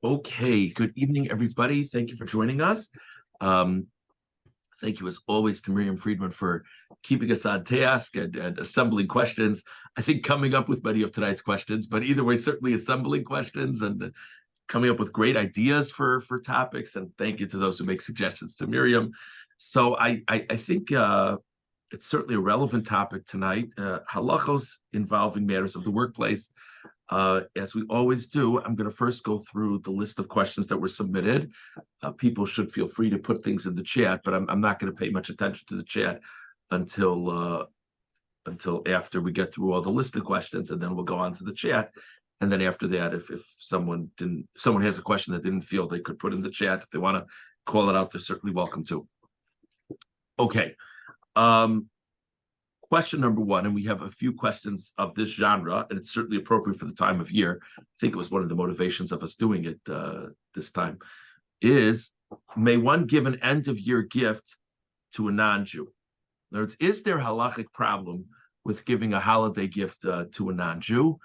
Okay, good evening, everybody. Thank you for joining us. Um, Thank you, as always, to Miriam Friedman for keeping us on task and assembling questions. I think coming up with many of tonight's questions, but either way, certainly assembling questions and coming up with great ideas for topics. And thank you to those who make suggestions to Miriam. So I think it's certainly a relevant topic tonight. Halachos involving matters of the workplace. As we always do, I'm going to first go through the list of questions that were submitted. People should feel free to put things in the chat, but I'm not going to pay much attention to the chat until after we get through all the list of questions, and then we'll go on to the chat. And then after that, if someone has a question that didn't feel they could put in the chat, if they want to call it out, they're certainly welcome to. Okay. Question number one, and we have a few questions of this genre, and it's certainly appropriate for the time of year. I think it was one of the motivations of us doing it this time, is may one give an end-of-year gift to a non-Jew? In other words, is there a halachic problem with giving a holiday gift to a non-Jew?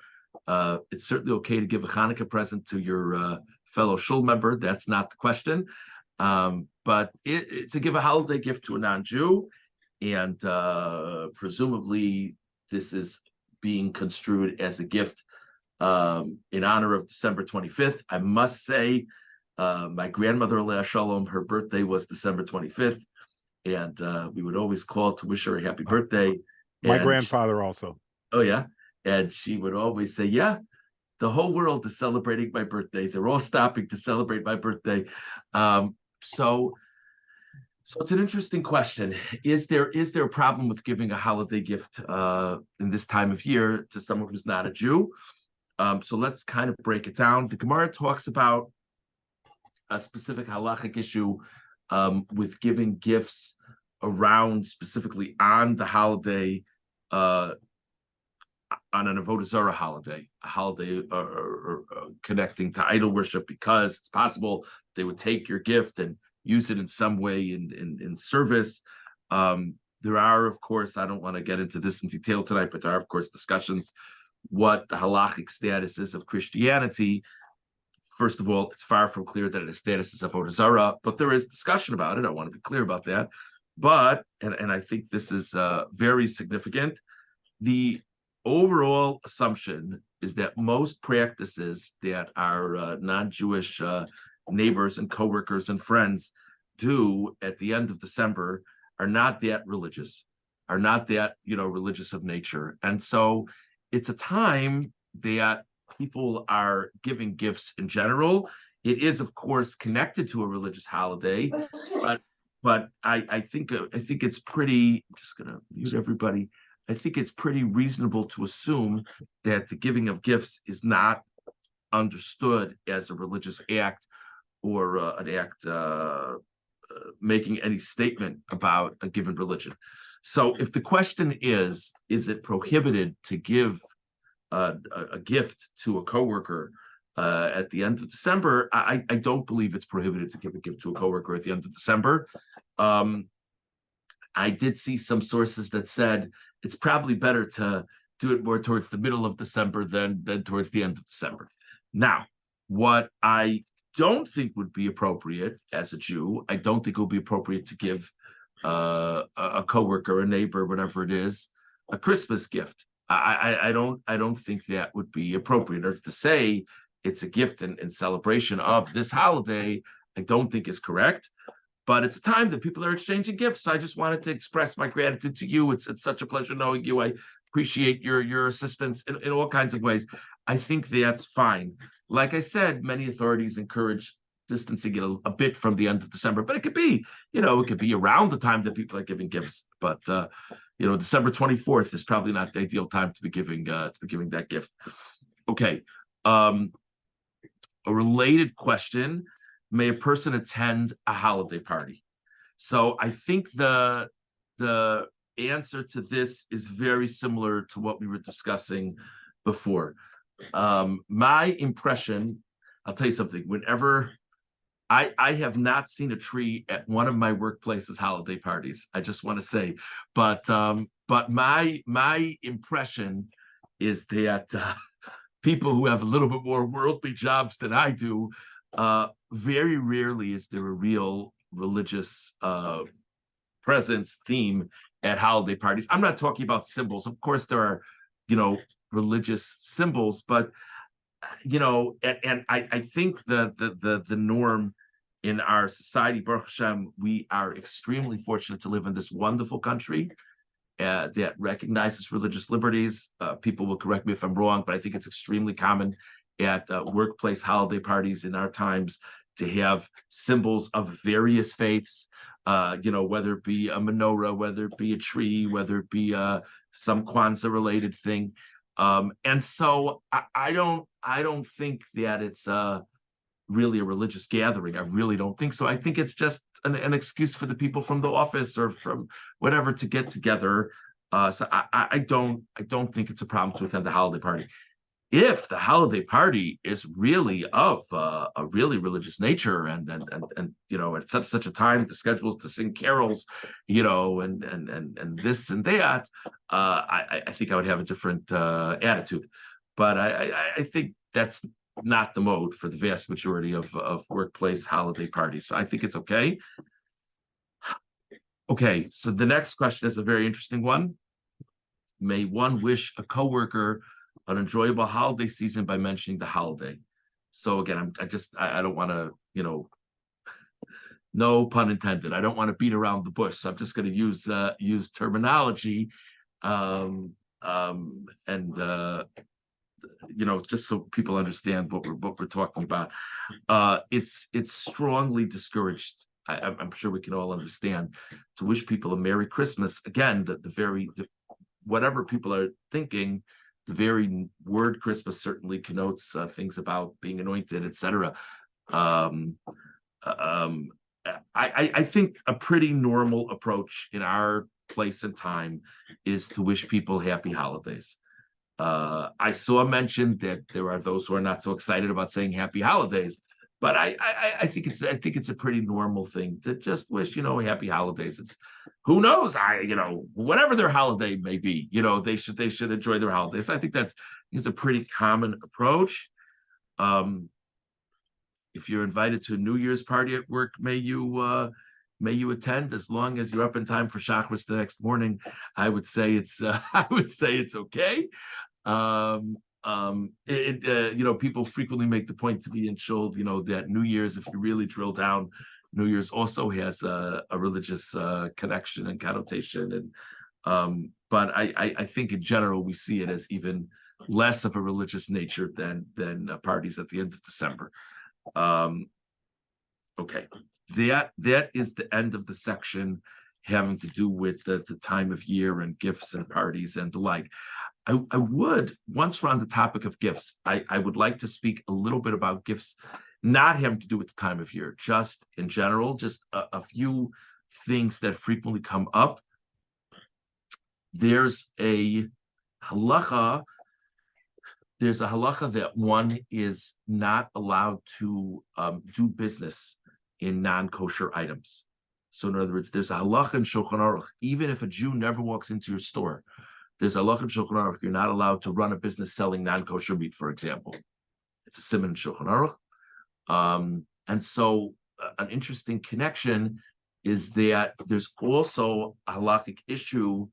It's certainly okay to give a Hanukkah present to your fellow shul member. That's not the question. But to give a holiday gift to a non-Jew, and presumably this is being construed as a gift in honor of December 25th. I must say, my grandmother, Alea Shalom, her birthday was December 25th, and we would always call to wish her a happy birthday. My grandfather also. Oh, yeah? And she would always say, yeah, the whole world is celebrating my birthday. They're all stopping to celebrate my birthday. So it's an interesting question. Is there a problem with giving a holiday gift in this time of year to someone who's not a Jew? So let's kind of break it down. The Gemara talks about a specific halachic issue with giving gifts around, specifically on the holiday, on an Avodah Zarah holiday, a holiday connecting to idol worship, because it's possible they would take your gift and use it in some way in service. There are, of course, I don't want to get into this in detail tonight, but there are, of course, discussions what the halachic status is of Christianity. First of all, it's far from clear that its status is Avodah Zarah, but there is discussion about it. I want to be clear about that. But, and I think this is very significant, the overall assumption is that most practices that our non-Jewish neighbors and coworkers and friends do at the end of December are not that religious, are not that, religious of nature. And so it's a time that people are giving gifts in general. It is, of course, connected to a religious holiday, but I think it's pretty, I'm just gonna mute everybody. I think it's pretty reasonable to assume that the giving of gifts is not understood as a religious act or an act making any statement about a given religion. So if the question is it prohibited to give a gift to a coworker at the end of December? I don't believe it's prohibited to give a gift to a coworker at the end of December. I did see some sources that said it's probably better to do it more towards the middle of December than towards the end of December. Now, what I don't think would be appropriate as a Jew, I don't think it would be appropriate to give a coworker, a neighbor, whatever it is, a Christmas gift. I don't think that would be appropriate. Or to say it's a gift in celebration of this holiday, I don't think is correct. But it's a time that people are exchanging gifts. So I just wanted to express my gratitude to you. It's such a pleasure knowing you. I appreciate your assistance in all kinds of ways. I think that's fine. Like I said, many authorities encourage distancing it a bit from the end of December, but it could be, it could be around the time that people are giving gifts. But December 24th is probably not the ideal time to be giving that gift. Okay. A related question: may a person attend a holiday party? So I think the answer to this is very similar to what we were discussing before. My impression, I'll tell you something, whenever I have not seen a tree at one of my workplace's holiday parties, I just want to say, but my impression is that people who have a little bit more worldly jobs than I do Very rarely is there a real religious presence theme at holiday parties. I'm not talking about symbols. Of course, there are, religious symbols, but and I think the norm in our society, Baruch Hashem, we are extremely fortunate to live in this wonderful country that recognizes religious liberties. People will correct me if I'm wrong, but I think it's extremely common at workplace holiday parties in our times to have symbols of various faiths, whether it be a menorah, whether it be a tree, whether it be some Kwanzaa related thing. And so I don't think that it's really a religious gathering. I really don't think so. I think it's just an excuse for the people from the office or from whatever to get together. So I don't think it's a problem to attend the holiday party. If the holiday party is really of a really religious nature and at such a time the schedule is to sing carols, and this and that, I think I would have a different attitude. But I think that's not the mode for the vast majority of workplace holiday parties. So I think it's okay. Okay, so the next question is a very interesting one. May one wish a coworker an enjoyable holiday season by mentioning the holiday? So again, I don't want to, no pun intended. I don't want to beat around the bush. So I'm just going to use terminology, and just so people understand what we're talking about. It's strongly discouraged. I'm sure we can all understand to wish people a Merry Christmas. Again, whatever people are thinking, the very word Christmas certainly connotes things about being anointed, etc. I think a pretty normal approach in our place and time is to wish people happy holidays. I saw mentioned that there are those who are not so excited about saying happy holidays, but I think it's a pretty normal thing to just wish happy holidays. It's who knows, whatever their holiday may be, they should enjoy their holidays. I think it's a pretty common approach. If you're invited to a New Year's party at work, may you attend, as long as you're up in time for Shacharis the next morning. I would say it's okay. People frequently make the point to me in Shul, that New Year's, if you really drill down, New Year's also has a religious connection and connotation. And but I think in general we see it as even less of a religious nature than parties at the end of December. Okay, that is the end of the section having to do with the time of year and gifts and parties and the like. I would, once we're on the topic of gifts, I would like to speak a little bit about gifts not having to do with the time of year, just in general, just a few things that frequently come up. There's a halacha that one is not allowed to do business in non-kosher items. So in other words, there's a halacha in Shulchan Aruch, even if a Jew never walks into your store, there's a halacha in Shulchan Aruch, you're not allowed to run a business selling non-kosher meat, for example. It's a siman in Shulchan Aruch. And so an interesting connection is that there's also a halachic issue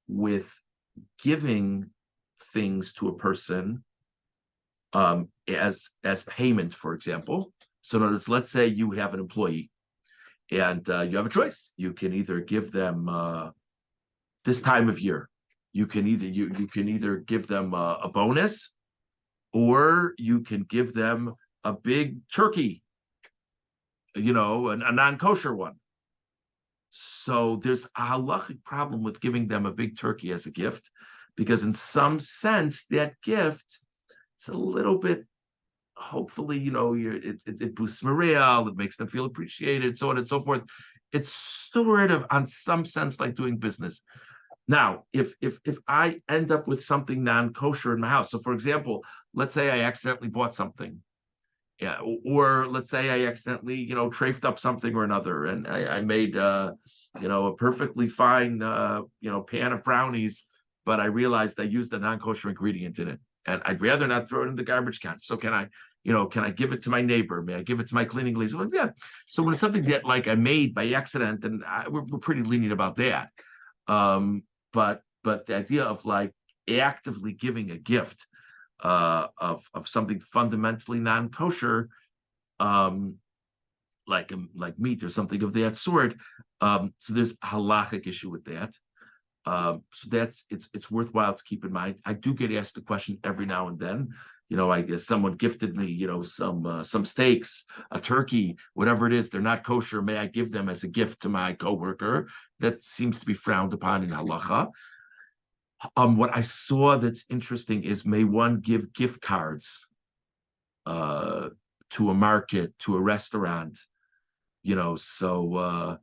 with giving things to a person as payment, for example. So in other words, let's say you have an employee and you have a choice. You can either give them this time of year, you can either give them a bonus, or you can give them a big turkey, a non-kosher one. So there's a halachic problem with giving them a big turkey as a gift, because in some sense that gift, it's a little bit, hopefully, it boosts morale, it makes them feel appreciated, so on and so forth. It's sort of, on some sense, like doing business. Now, if I end up with something non-kosher in my house, so for example, let's say I accidentally bought something, yeah, or let's say I accidentally, trafed up something or another, and I made, a perfectly fine, pan of brownies, but I realized I used a non-kosher ingredient in it. and I'd rather not throw it in the garbage can. So can I give it to my neighbor? May I give it to my cleaning lady? Like, yeah. So when it's something that like I made by accident, then we're pretty lenient about that. But the idea of like actively giving a gift of something fundamentally non-kosher, like meat or something of that sort. So there's a halachic issue with that. So it's worthwhile to keep in mind. I do get asked the question every now and then. I guess someone gifted me, some steaks, a turkey, whatever it is. They're not kosher. May I give them as a gift to my coworker? That seems to be frowned upon in halacha. What I saw that's interesting is may one give gift cards to a market, to a restaurant, so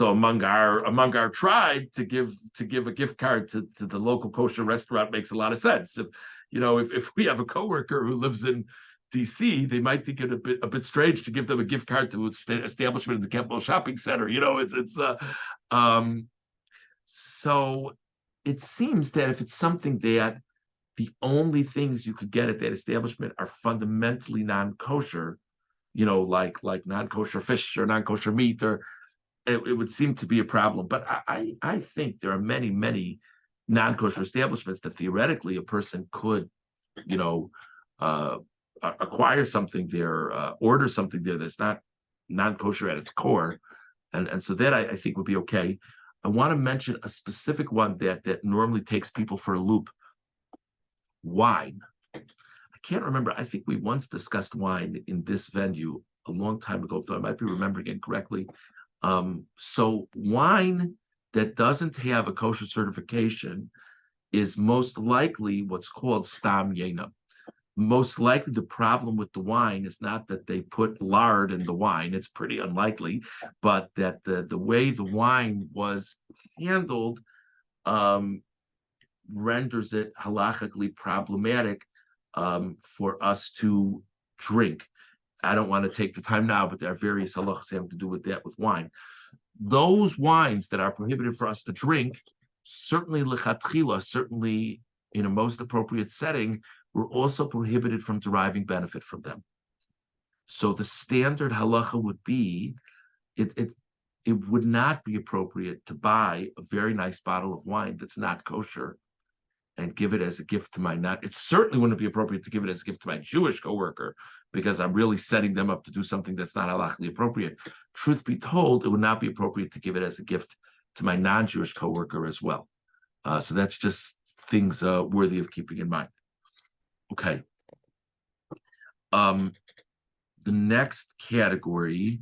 among our tribe to give a gift card to the local kosher restaurant makes a lot of sense. If we have a coworker who lives in DC, they might think it a bit strange to give them a gift card to an establishment in the Campbell Shopping Center. So it seems that if it's something that the only things you could get at that establishment are fundamentally non-kosher, like non-kosher fish or non-kosher meat, or it would seem to be a problem. But I think there are many, many non-kosher establishments that theoretically a person could, acquire something there, order something there that's not non-kosher at its core. And so that I think would be okay. I want to mention a specific one that normally takes people for a loop. Wine. I can't remember. I think we once discussed wine in this venue a long time ago, though I might be remembering it correctly. So wine that doesn't have a kosher certification is most likely what's called stam yena. Most likely the problem with the wine is not that they put lard in the wine. It's pretty unlikely, but that the way the wine was handled renders it halachically problematic for us to drink. I don't want to take the time now, but there are various halachos having to do with that with wine. Those wines that are prohibited for us to drink, certainly lechatchila, certainly in a most appropriate setting, we're also prohibited from deriving benefit from them. So the standard halacha would be, it would not be appropriate to buy a very nice bottle of wine that's not kosher and give it as a gift to it certainly wouldn't be appropriate to give it as a gift to my Jewish coworker, because I'm really setting them up to do something that's not halachically appropriate. Truth be told, it would not be appropriate to give it as a gift to my non-Jewish coworker as well. So that's just things worthy of keeping in mind. Okay. The next category,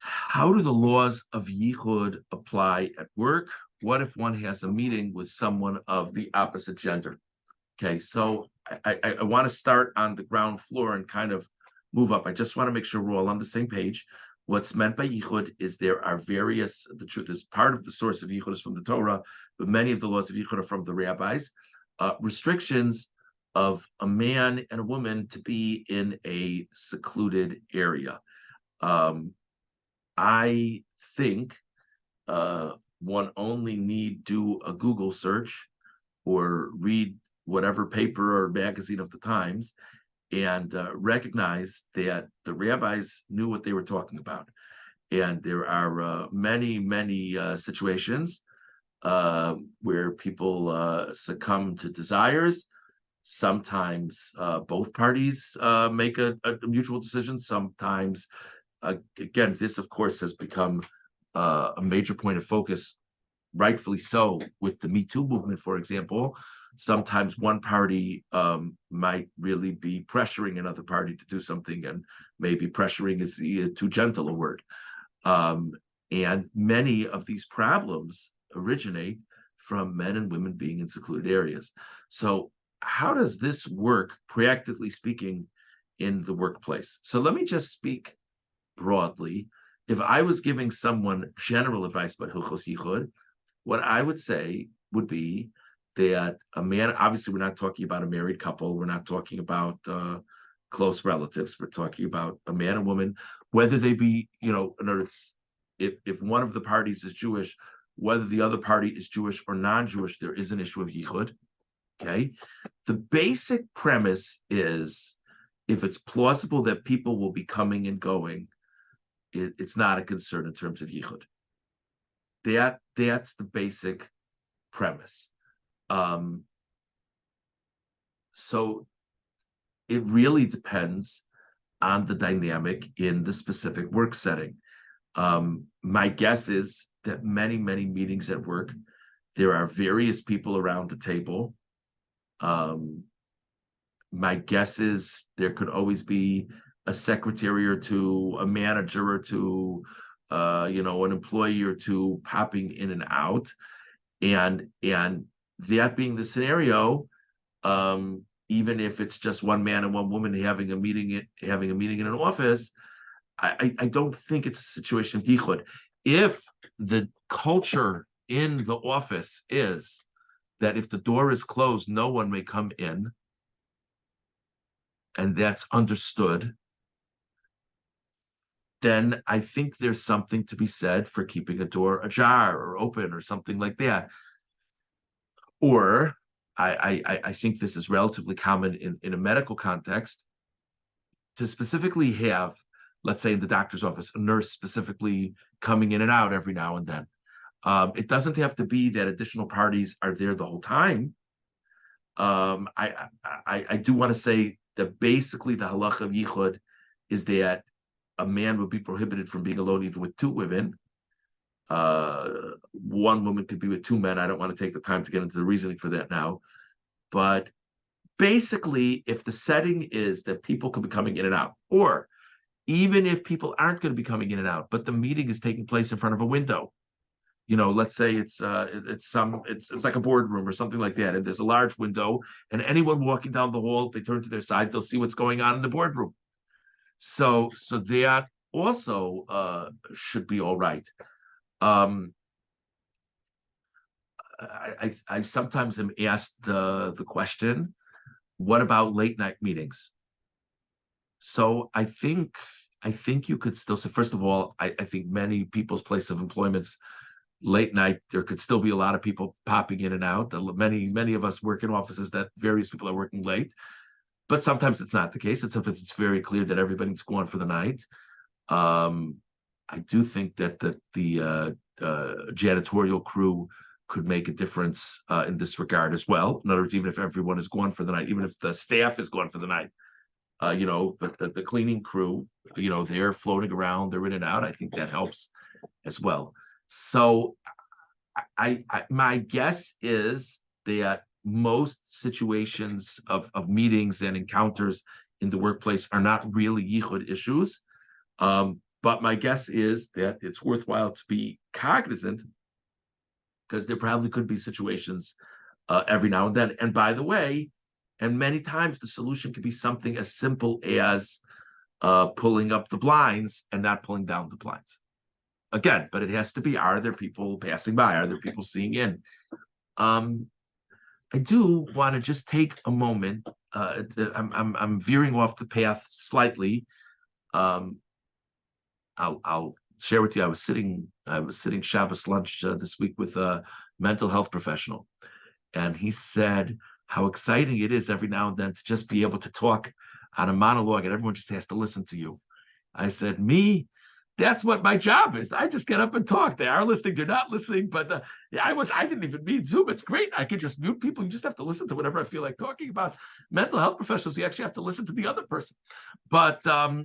how do the laws of yichud apply at work? What if one has a meeting with someone of the opposite gender? Okay, so I want to start on the ground floor and kind of move up. I just want to make sure we're all on the same page. What's meant by yichud is there are various, the truth is part of the source of yichud is from the Torah, but many of the laws of yichud are from the rabbis. Restrictions of a man and a woman to be in a secluded area. I think one only need do a Google search or read whatever paper or magazine of the times and recognize that the rabbis knew what they were talking about. And there are many, many situations where people succumb to desires. Sometimes both parties make a mutual decision. Sometimes, again, this, of course, has become a major point of focus, rightfully so, with the Me Too movement, for example. Sometimes one party might really be pressuring another party to do something, and maybe pressuring is too gentle a word. And many of these problems originate from men and women being in secluded areas. So how does this work, practically speaking, in the workplace? So let me just speak broadly. If I was giving someone general advice about Hilchos Yichud, what I would say would be that a man, obviously we're not talking about a married couple, we're not talking about close relatives, we're talking about a man and woman, whether they be, in other words, if one of the parties is Jewish, whether the other party is Jewish or non-Jewish, there is an issue of Yichud. Okay. The basic premise is if it's plausible that people will be coming and going, it's not a concern in terms of yichud. That's the basic premise. So it really depends on the dynamic in the specific work setting. My guess is that many meetings at work, there are various people around the table. My guess is there could always be a secretary or two, a manager or two, an employee or two popping in and out. And that being the scenario, even if it's just one man and one woman having a meeting in an office, I don't think it's a situation of yichud. If the culture in the office is that if the door is closed, no one may come in, and that's understood, then I think there's something to be said for keeping a door ajar or open or something like that. Or I think this is relatively common in a medical context to specifically have, let's say in the doctor's office, a nurse specifically coming in and out every now and then. It doesn't have to be that additional parties are there the whole time. I do want to say that basically the halacha of yichud is that a man would be prohibited from being alone even with two women. One woman could be with two men. I don't want to take the time to get into the reasoning for that now. But basically, if the setting is that people could be coming in and out, or even if people aren't going to be coming in and out, but the meeting is taking place in front of a window, let's say it's like a boardroom or something like that, and there's a large window, and anyone walking down the hall, if they turn to their side, they'll see what's going on in the boardroom. So that also should be all right. I sometimes am asked the question, what about late night meetings? So I think you could still say, first of all, I think many people's place of employments late night, there could still be a lot of people popping in and out. Many of us work in offices that various people are working late, but sometimes it's not the case. And sometimes it's very clear that everybody's going for the night. I do think that the janitorial crew could make a difference in this regard as well. In other words, even if everyone is gone for the night, even if the staff is gone for the night, but the cleaning crew, they're floating around, they're in and out. I think that helps as well. So my guess is that most situations of meetings and encounters in the workplace are not really yichud issues. But my guess is that it's worthwhile to be cognizant, because there probably could be situations every now and then. And by the way, and many times the solution could be something as simple as pulling up the blinds and not pulling down the blinds. Again, but it has to be, are there people passing by? Are there people seeing in? I do want to just take a moment. I'm veering off the path slightly. I'll share with you. I was sitting Shabbos lunch this week with a mental health professional, and he said how exciting it is every now and then to just be able to talk on a monologue, and everyone just has to listen to you. I said, that's what my job is. I just get up and talk. They are listening, they're not listening, but I didn't even need Zoom. It's great. I could just mute people. You just have to listen to whatever I feel like talking about. Mental health professionals, you actually have to listen to the other person. But I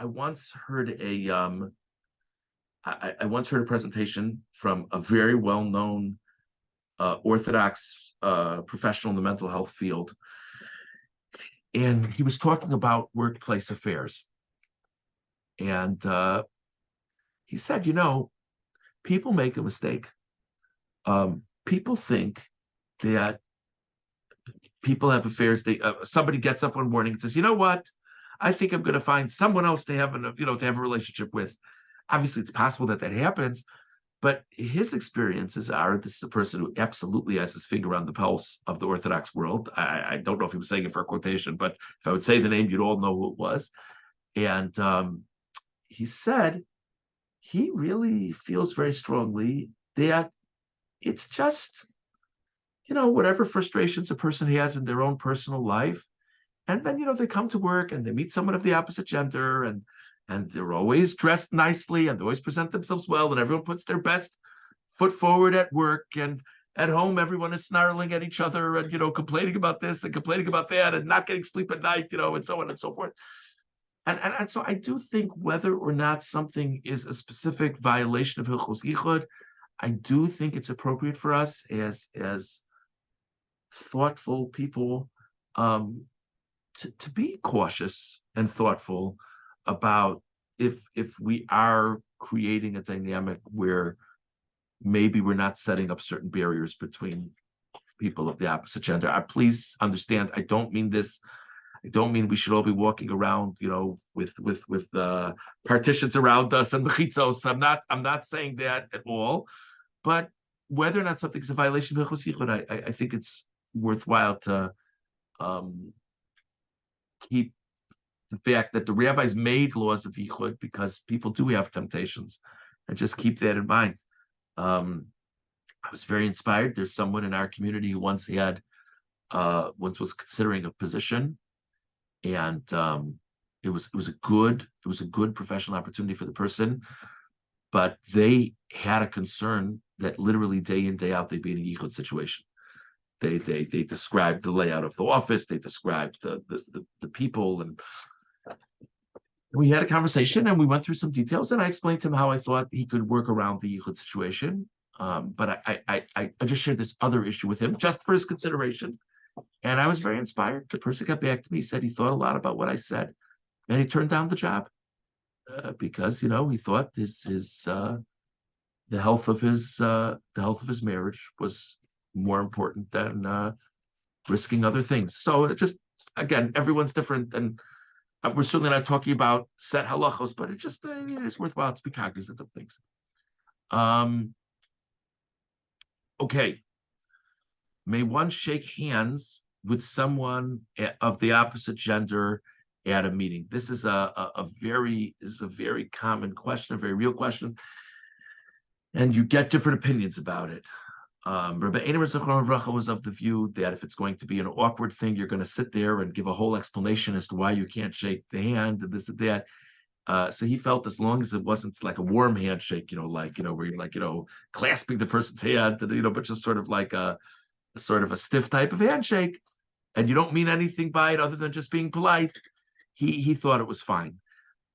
once heard I once heard a presentation from a very well-known Orthodox professional in the mental health field, and he was talking about workplace affairs. And he said, people make a mistake. People think that people have affairs. Somebody gets up one morning and says, you know what? I think I'm going to find someone else to have to have a relationship with. Obviously, it's possible that happens, but his experiences are, this is a person who absolutely has his finger on the pulse of the Orthodox world. I don't know if he was saying it for a quotation, but if I would say the name, you'd all know who it was. And he said he really feels very strongly that it's just whatever frustrations a person has in their own personal life. And then, they come to work and they meet someone of the opposite gender, and they're always dressed nicely and they always present themselves well, and everyone puts their best foot forward at work, and at home everyone is snarling at each other and complaining about this and complaining about that and not getting sleep at night, and so on and so forth. And so I do think whether or not something is a specific violation of Hilchos Yichud, I do think it's appropriate for us as thoughtful people to be cautious and thoughtful about if we are creating a dynamic where maybe we're not setting up certain barriers between people of the opposite gender. Please understand, I don't mean we should all be walking around, with partitions around us and mechitzos. I'm not saying that at all. But whether or not something's a violation of Hilchos Yichud, I think it's worthwhile to keep the fact that the rabbis made laws of Yichud because people do have temptations, and just keep that in mind. I was very inspired. There's someone in our community who once was considering a position, and it was a good professional opportunity for the person, but they had a concern that literally day in, day out they'd be in a Yichud situation. They described the layout of the office, they described the people, and we had a conversation and we went through some details, and I explained to him how I thought he could work around the Yichud situation. But I just shared this other issue with him just for his consideration. And I was very inspired. The person got back to me, said he thought a lot about what I said, and he turned down the job because he thought the health of his marriage was more important than risking other things. So it just, again, everyone's different, and we're certainly not talking about set halachos, but it just it's worthwhile to be cognizant of things. Okay. May one shake hands with someone of the opposite gender at a meeting? This is a very common question, a very real question, and you get different opinions about it. Rabbi Einer Zichron Livracha was of the view that if it's going to be an awkward thing, you're going to sit there and give a whole explanation as to why you can't shake the hand and this and that. So he felt as long as it wasn't like a warm handshake, where you're like, clasping the person's hand, but just sort of like a stiff type of handshake, and you don't mean anything by it other than just being polite, he thought it was fine.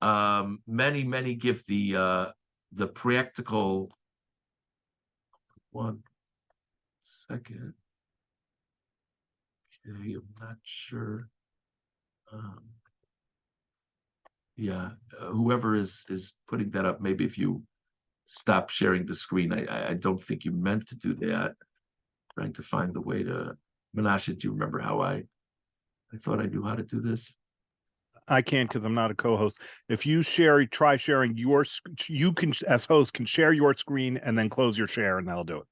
Many give the practical. One second. Okay, I'm not sure. Whoever is putting that up, maybe if you stop sharing the screen. I don't think you meant to do that. Trying to find the way to. Menashe, do you remember how I thought I knew how to do this? I can't because I'm not a co-host. If you try sharing you can, as host, can share your screen and then close your share, and that'll do it.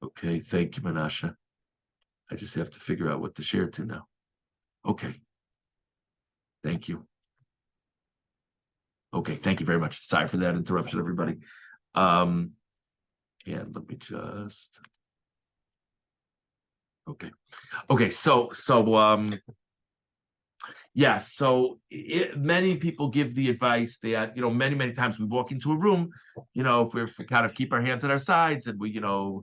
Okay, thank you, Menashe. I just have to figure out what to share to now. Okay. Thank you. Okay, thank you very much. Sorry for that interruption, everybody. And let me just. Okay. So many people give the advice that many times we walk into a room, if we kind of keep our hands at our sides and we sort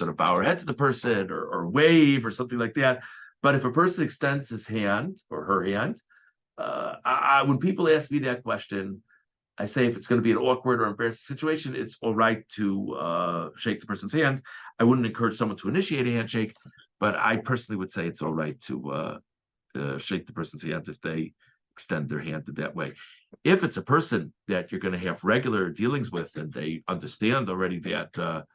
of bow our head to the person or wave or something like that. But if a person extends his hand or her hand, when people ask me that question, I say if it's going to be an awkward or embarrassing situation, it's all right to shake the person's hand. I wouldn't encourage someone to initiate a handshake, but I personally would say it's all right to shake the person's hand if they extend their hand in that way. If it's a person that you're going to have regular dealings with and they understand already that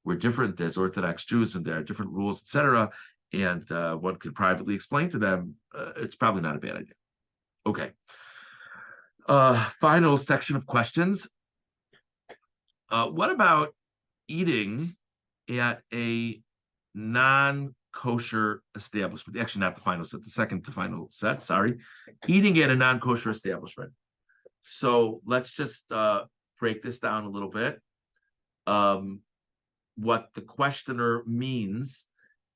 we're different as Orthodox Jews and there are different rules, etc., and one can privately explain to them, it's probably not a bad idea. Okay. Final section of questions. What about eating at a non-kosher establishment? Actually, not the final set, the second to final set, sorry. Eating at a non-kosher establishment. So let's just break this down a little bit. what the questioner means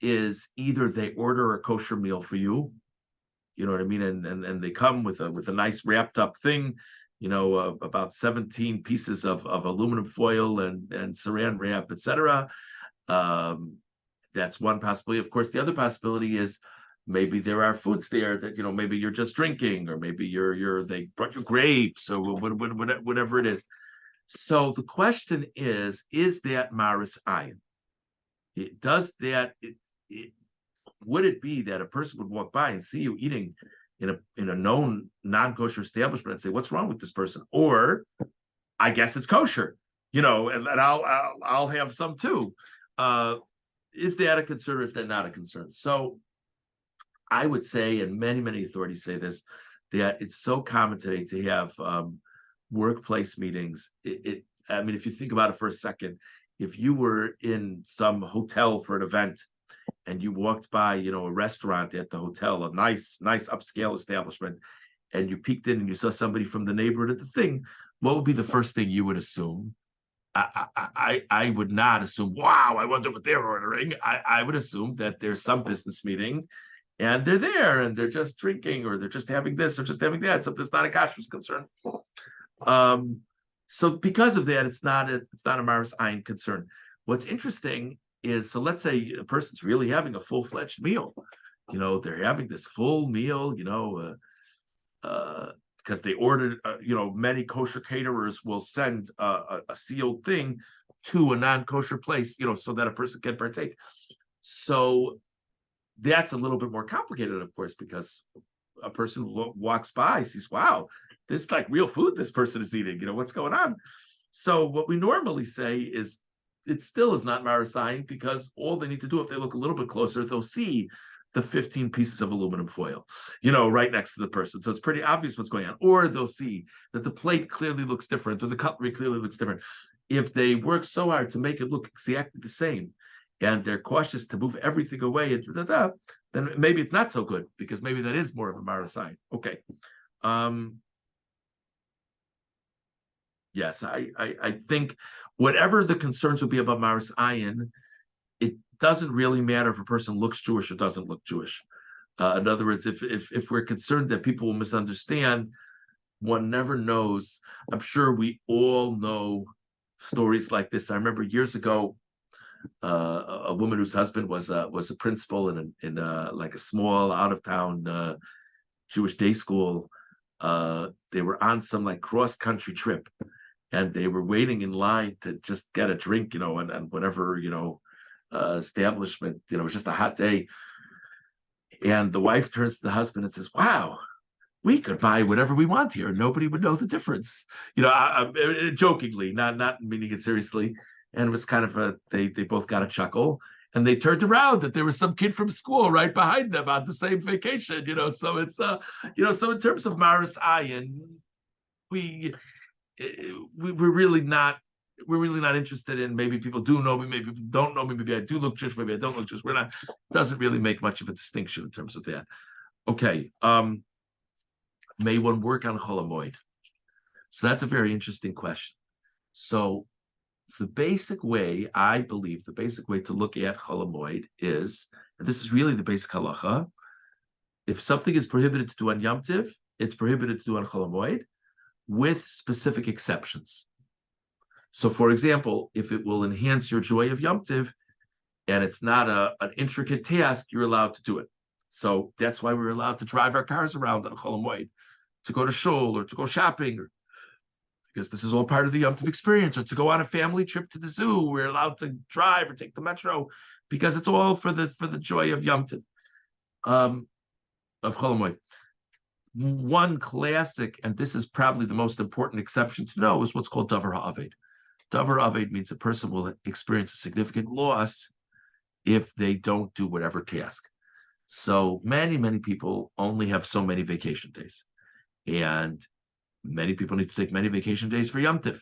is either they order a kosher meal for you, you know what I mean, and they come with a nice wrapped up thing, about 17 pieces of aluminum foil and saran wrap, etc. That's one possibility. Of course, the other possibility is maybe there are foods there that maybe you're just drinking, or maybe they brought you grapes or whatever it is. So the question is that maris ayin? Would it be that a person would walk by and see you eating in a known non-kosher establishment and say, "What's wrong with this person?" Or, "I guess it's kosher, and I'll have some too." Is that a concern, or is that not a concern? So I would say, and many authorities say this, that it's so common today to have workplace meetings. I mean, if you think about it for a second, if you were in some hotel for an event and you walked by, a restaurant at the hotel, a nice upscale establishment, and you peeked in and you saw somebody from the neighborhood at the thing, what would be the first thing you would assume? I would not assume, wow, I wonder what they're ordering. I would assume that there's some business meeting and they're there and they're just drinking, or they're just having this or just having that. Something that's not a kashrus concern. So because of that, it's not a maris ayin concern. What's interesting is, so let's say a person's really having a full-fledged meal. They're having this full meal, because they ordered, many kosher caterers will send a sealed thing to a non-kosher place, so that a person can partake. So that's a little bit more complicated, of course, because a person walks by, sees, wow, this is like real food this person is eating, what's going on? So what we normally say is it still is not maris ayin, because all they need to do, if they look a little bit closer, they'll see the 15 pieces of aluminum foil, right next to the person. So it's pretty obvious what's going on. Or they'll see that the plate clearly looks different, or the cutlery clearly looks different. If they work so hard to make it look exactly the same, and they're cautious to move everything away, then maybe it's not so good, because maybe that is more of a maris ayin. Okay. Yes, I think whatever the concerns would be about maris ayin, it doesn't really matter if a person looks Jewish or doesn't look Jewish. In other words, if we're concerned that people will misunderstand, one never knows. I'm sure we all know stories like this. I remember years ago, a woman whose husband was a principal in like a small out of town Jewish day school. They were on some like cross country trip, and they were waiting in line to just get a drink, and whatever, establishment, it was just a hot day. And the wife turns to the husband and says, "Wow, we could buy whatever we want here. Nobody would know the difference." Jokingly, not meaning it seriously. And it was kind of they both got a chuckle, and they turned around that there was some kid from school right behind them on the same vacation. So it's so in terms of maris ayin, we're really not interested in, maybe people do know me, maybe people don't know me, maybe I do look Jewish, maybe I don't look Jewish. Doesn't really make much of a distinction in terms of that. Okay. May one work on Chol Hamoed? So that's a very interesting question. So the basic way, I believe, the basic way to look at Chol Hamoed is, and this is really the basic halacha, if something is prohibited to do on Yom Tiv, it's prohibited to do on Chol Hamoed, with specific exceptions. So, for example, if it will enhance your joy of Yom Tiv and it's not an intricate task, you're allowed to do it. So that's why we're allowed to drive our cars around on Chol Hamoed, to go to shul or to go shopping, because this is all part of the Yom Tov experience, or to go on a family trip to the zoo. We're allowed to drive or take the metro, because it's all for the joy of Yom Tov, of Chol Hamoed. One classic, and this is probably the most important exception to know, is what's called davar ha'aved. Davar ha'aved means a person will experience a significant loss if they don't do whatever task. So many people only have so many vacation days, and many people need to take many vacation days for Yom Tiv.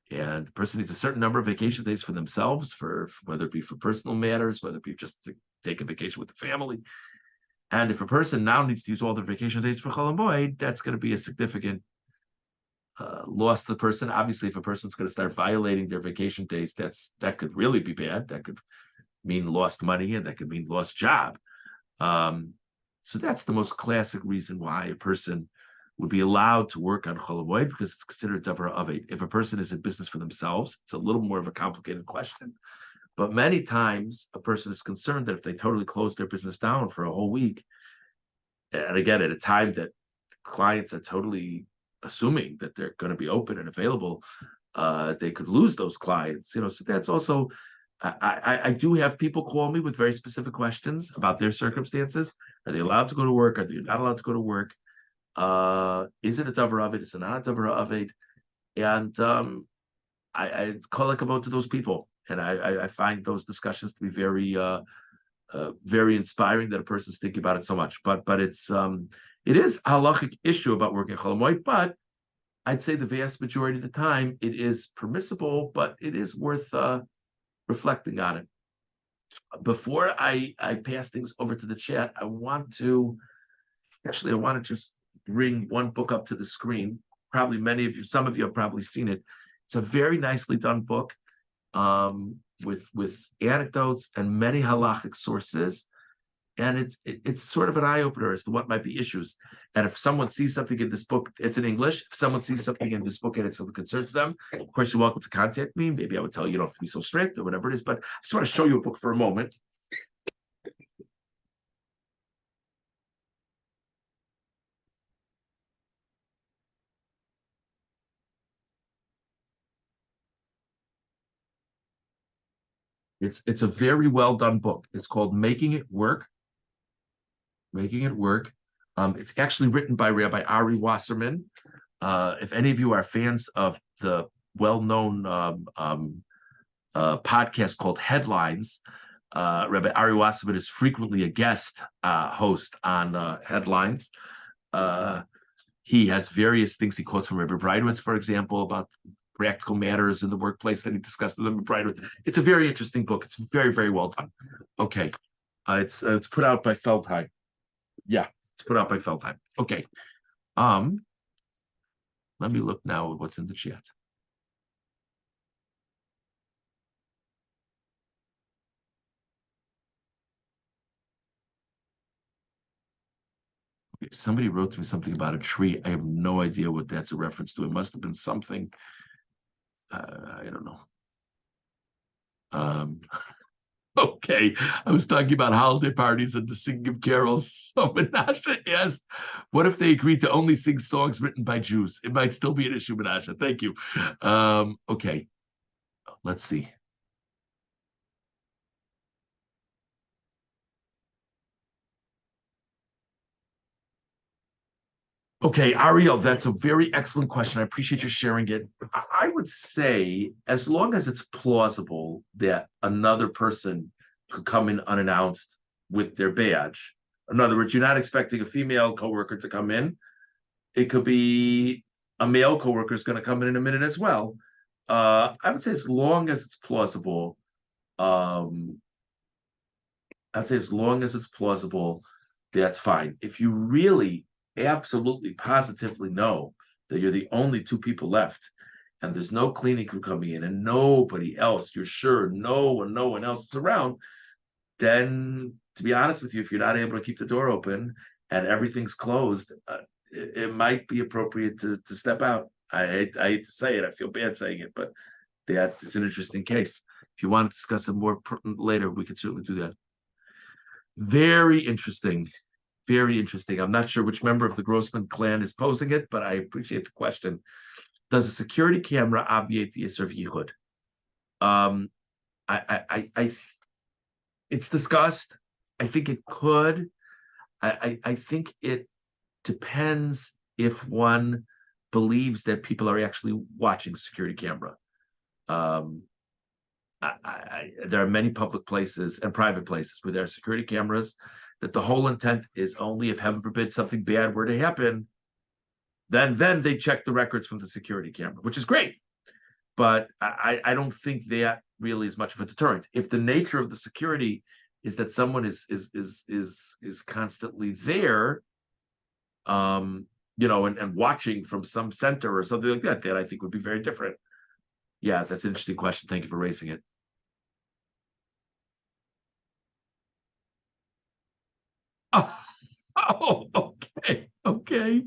And the person needs a certain number of vacation days for themselves, for whether it be for personal matters, whether it be just to take a vacation with the family. And if a person now needs to use all their vacation days for Chol Hamoed, that's going to be a significant lost the person. Obviously, if a person's going to start violating their vacation days, that could really be bad. That could mean lost money, and that could mean lost job. So that's the most classic reason why a person would be allowed to work on Chol Hamoed, because it's considered davar aved. If a person is in business for themselves, it's a little more of a complicated question. But many times a person is concerned that if they totally close their business down for a whole week, and again, at a time that clients are totally assuming that they're going to be open and available, they could lose those clients. So that's also, I do have people call me with very specific questions about their circumstances. Are they allowed to go to work? Are they not allowed to go to work? Is it a davar aved? Is it not a davar aved? And I call a vote to those people, and I find those discussions to be very inspiring, that a person's thinking about it so much. But it is a halachic issue about working Chol Hamoed, but I'd say the vast majority of the time it is permissible, but it is worth reflecting on it. Before I pass things over to the chat, I want to just bring one book up to the screen. Probably some of you have probably seen it. It's a very nicely done book, with anecdotes and many halachic sources, and it's sort of an eye opener as to what might be issues. And if someone sees something in this book, it's in English. If someone sees something in this book and it's of concern to them, of course you're welcome to contact me. Maybe I would tell you don't have to be so strict or whatever it is. But I just want to show you a book for a moment. It's a very well done book. It's called Making It Work. Making It Work. It's actually written by Rabbi Ari Wasserman. If any of you are fans of the well-known podcast called Headlines, Rabbi Ari Wasserman is frequently a guest host on Headlines. He has various things he quotes from Rabbi Breitowitz, for example, about practical matters in the workplace that he discussed with Rabbi Breitowitz. It's a very interesting book. It's very, very well done. Okay. It's put out by Feldheim. Yeah, it's put out by Feldheim. Okay. Let me look now at what's in the chat. Okay, somebody wrote to me something about a tree. I have no idea what that's a reference to. It must have been something. I don't know. Okay, I was talking about holiday parties and the singing of carols. So Menashe asked, what if they agreed to only sing songs written by Jews? It might still be an issue, Menashe. Thank you. Okay, let's see. Okay, Ariel, that's a very excellent question. I appreciate you sharing it. I would say, as long as it's plausible that another person could come in unannounced with their badge. In other words, you're not expecting a female coworker to come in. It could be a male coworker is going to come in a minute as well. I would say as long as it's plausible, I'd say as long as it's plausible, that's fine. If you really absolutely positively know that you're the only two people left and there's no cleaning crew coming in and nobody else, you're sure no one else is around, then to be honest with you, if you're not able to keep the door open and everything's closed, it might be appropriate to step out. I hate to say it. I feel bad saying it, but that is an interesting case. If you want to discuss it more later, we could certainly do that. Very interesting. Very interesting. I'm not sure which member of the Grossman clan is posing it, but I appreciate the question. Does a security camera obviate the Isser of Yichud? It's discussed. I think it could. I think it depends if one believes that people are actually watching security camera. There are many public places and private places where there are security cameras that the whole intent is only if, heaven forbid, something bad were to happen, then they check the records from the security camera, which is great. But I don't think that really is much of a deterrent. If the nature of the security is that someone is constantly there, and watching from some center or something like that I think would be very different. Yeah, that's an interesting question. Thank you for raising it. Oh, okay.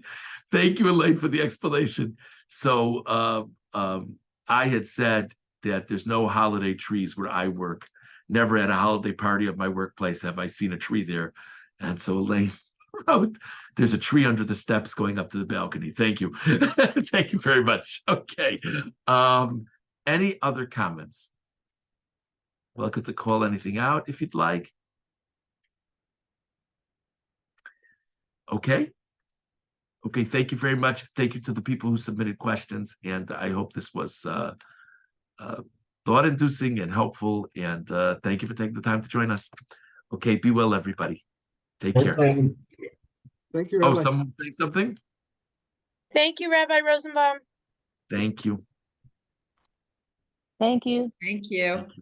Thank you, Elaine, for the explanation. So I had said that there's no holiday trees where I work. Never at a holiday party of my workplace have I seen a tree there. And so Elaine wrote, there's a tree under the steps going up to the balcony. Thank you. Thank you very much. Okay. Any other comments? Welcome to call anything out if you'd like. Okay. Okay, thank you very much. Thank you to the people who submitted questions, and I hope this was thought-inducing and helpful, and thank you for taking the time to join us. Okay, be well, everybody. Take care. Thank you, Oh, Rabbi. someone saying something? Thank you, Rabbi Rosenbaum. Thank you. Thank you. Thank you. Thank you.